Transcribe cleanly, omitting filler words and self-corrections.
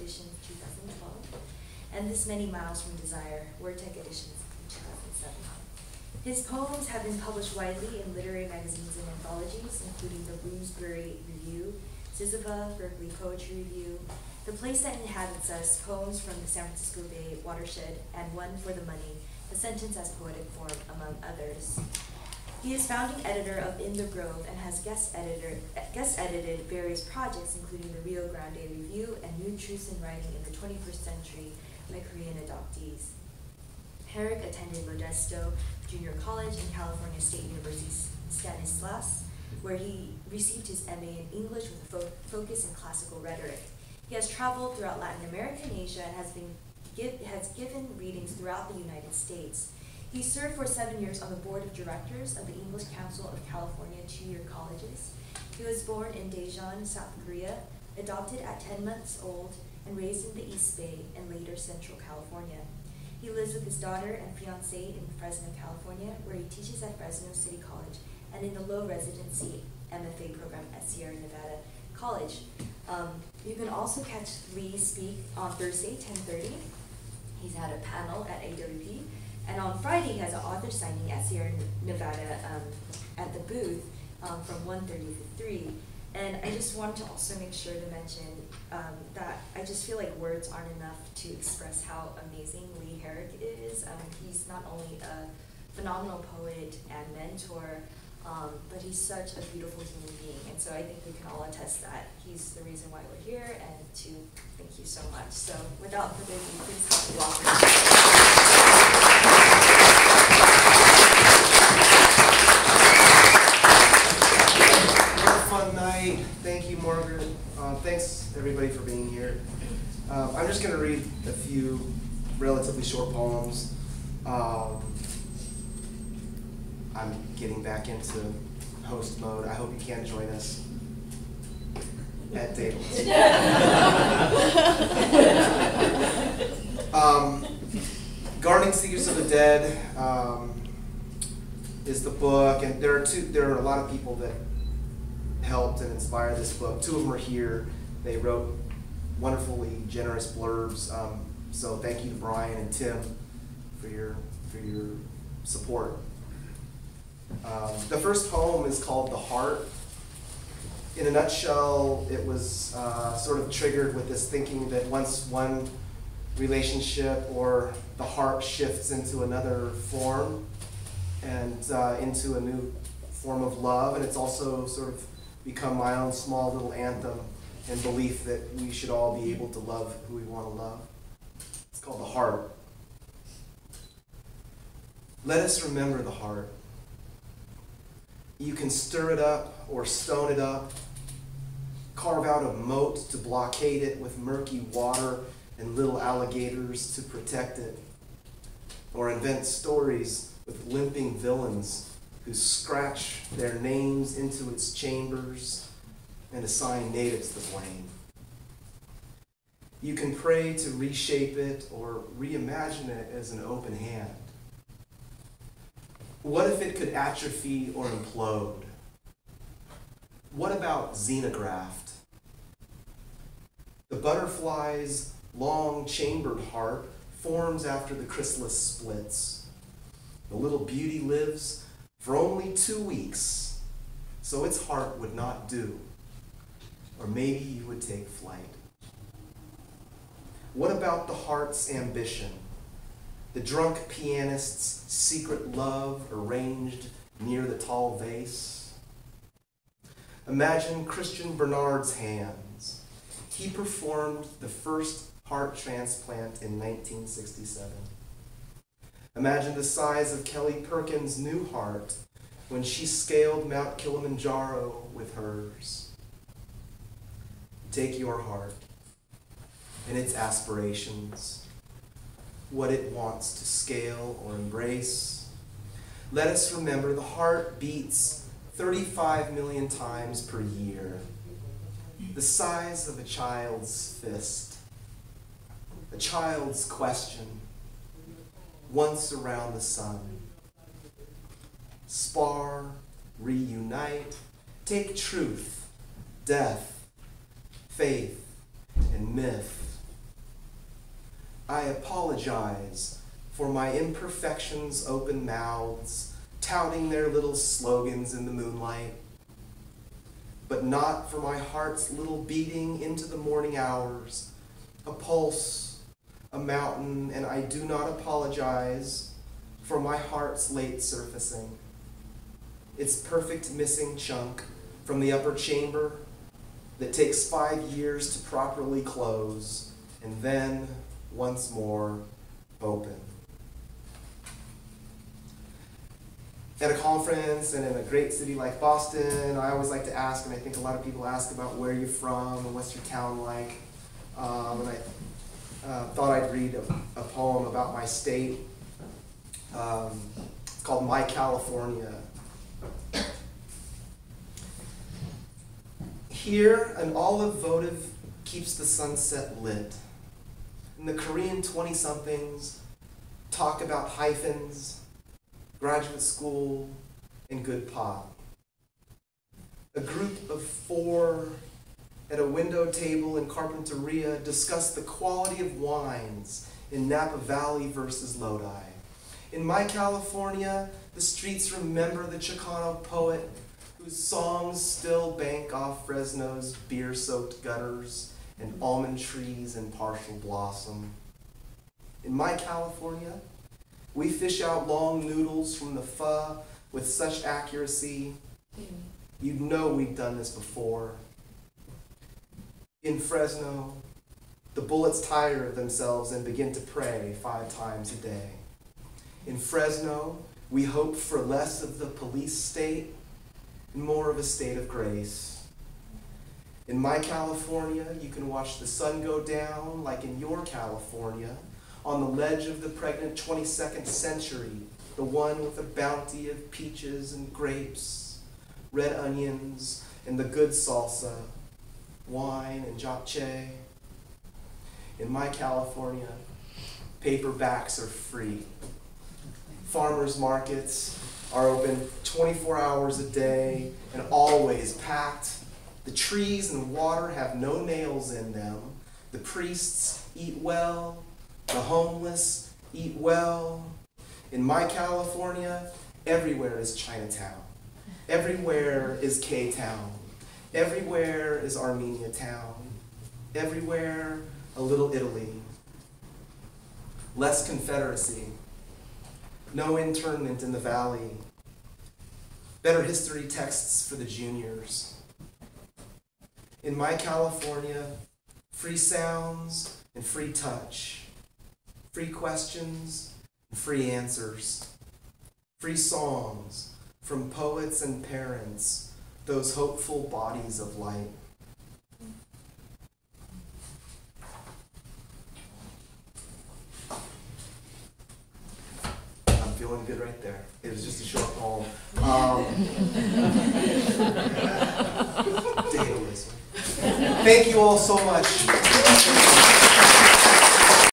edition 2012, and This Many Miles from Desire, WordTech editions 2007. His poems have been published widely in literary magazines and anthologies, including the Bloomsbury Review, Ziziva, Berkeley Poetry Review, The Place That Inhabits Us, Poems from the San Francisco Bay Watershed, and One for the Money, A Sentence as Poetic Form, among others. He is founding editor of In the Grove and has guest edited various projects, including the Rio Grande Review and New Truths in Writing in the 21st Century by Korean Adoptees. Herrick attended Modesto Junior College and California State University Stanislaus, where he received his MA in English with a focus in classical rhetoric. He has traveled throughout Latin America and Asia and has given readings throughout the United States. He served for 7 years on the board of directors of the English Council of California 2-year colleges. He was born in Daejeon, South Korea, adopted at 10 months old, and raised in the East Bay and later Central California. He lives with his daughter and fiancé in Fresno, California, where he teaches at Fresno City College and in the low residency MFA program at Sierra Nevada College. You can also catch Lee speak on Thursday, 10:30. He's had a panel at AWP. And on Friday, he has an author signing at Sierra Nevada at the booth from 1:30 to 3. And I just wanted to also make sure to mention that I just feel like words aren't enough to express how amazing Lee Herrick is. He's not only a phenomenal poet and mentor, but he's such a beautiful human being. And so I think we can all attest that he's the reason why we're here, and to thank you so much. So without further ado, please help me welcome. Fun night. Thank you, Margaret. Thanks everybody for being here. I'm just going to read a few relatively short poems. I'm getting back into host mode. I hope you can join us at tables. Guarding Secrets of the Dead is the book, and there are a lot of people that helped and inspired this book. 2 of them are here. They wrote wonderfully generous blurbs. So thank you to Brian and Tim for your support. The first poem is called The Heart. In a nutshell, it was sort of triggered with this thinking that once one relationship or the heart shifts into another form and into a new form of love, and it's also sort of become my own small little anthem and belief that we should all be able to love who we want to love. It's called The Heart. Let us remember the heart. You can stir it up or stone it up, carve out a moat to blockade it with murky water and little alligators to protect it, or invent stories with limping villains who scratch their names into its chambers and assign natives the blame. You can pray to reshape it or reimagine it as an open hand. What if it could atrophy or implode? What about xenograft? The butterfly's long chambered heart forms after the chrysalis splits. The little beauty lives for only 2 weeks, so its heart would not do. Or maybe you would take flight. What about the heart's ambition? The drunk pianist's secret love arranged near the tall vase? Imagine Christian Bernard's hands. He performed the first heart transplant in 1967. Imagine the size of Kelly Perkins' new heart when she scaled Mount Kilimanjaro with hers. Take your heart and its aspirations, what it wants to scale or embrace. Let us remember the heart beats 35 million times per year, the size of a child's fist, a child's question, once around the sun. Spar, reunite, take truth, death, faith, and myth I apologize for my imperfections' open mouths, touting their little slogans in the moonlight, but not for my heart's little beating into the morning hours, a pulse, a mountain, and I do not apologize for my heart's late surfacing, its perfect missing chunk from the upper chamber that takes 5 years to properly close, and then, once more, open. At a conference and in a great city like Boston, I always like to ask, and I think a lot of people ask about where you're from and what's your town like. And I thought I'd read a poem about my state. It's called My California. Here, an olive votive keeps the sunset lit. And the Korean 20-somethings talk about hyphens, graduate school, and good pot. A group of 4 at a window table in Carpinteria discuss the quality of wines in Napa Valley versus Lodi. In My California, the streets remember the Chicano poet whose songs still bank off Fresno's beer-soaked gutters and almond trees in partial blossom. In My California, we fish out long noodles from the pho with such accuracy, you'd know we've done this before. In Fresno, the bullets tire themselves and begin to pray 5 times a day. In Fresno, we hope for less of the police state and more of a state of grace. In My California, you can watch the sun go down like in your California, on the ledge of the pregnant 22nd century, the one with a bounty of peaches and grapes, red onions, and the good salsa, wine and japchae. In My California, paperbacks are free. Farmers markets are open 24 hours a day and always packed. The trees and water have no nails in them. The priests eat well. The homeless eat well. In My California, everywhere is Chinatown. Everywhere is K-Town. Everywhere is Armenia Town. Everywhere, a little Italy. Less Confederacy. No internment in the valley. Better history texts for the juniors. In My California, free sounds and free touch. Free questions and free answers. Free songs from poets and parents, those hopeful bodies of light. I'm feeling good right there. It was just a short poem. Thank you all so much.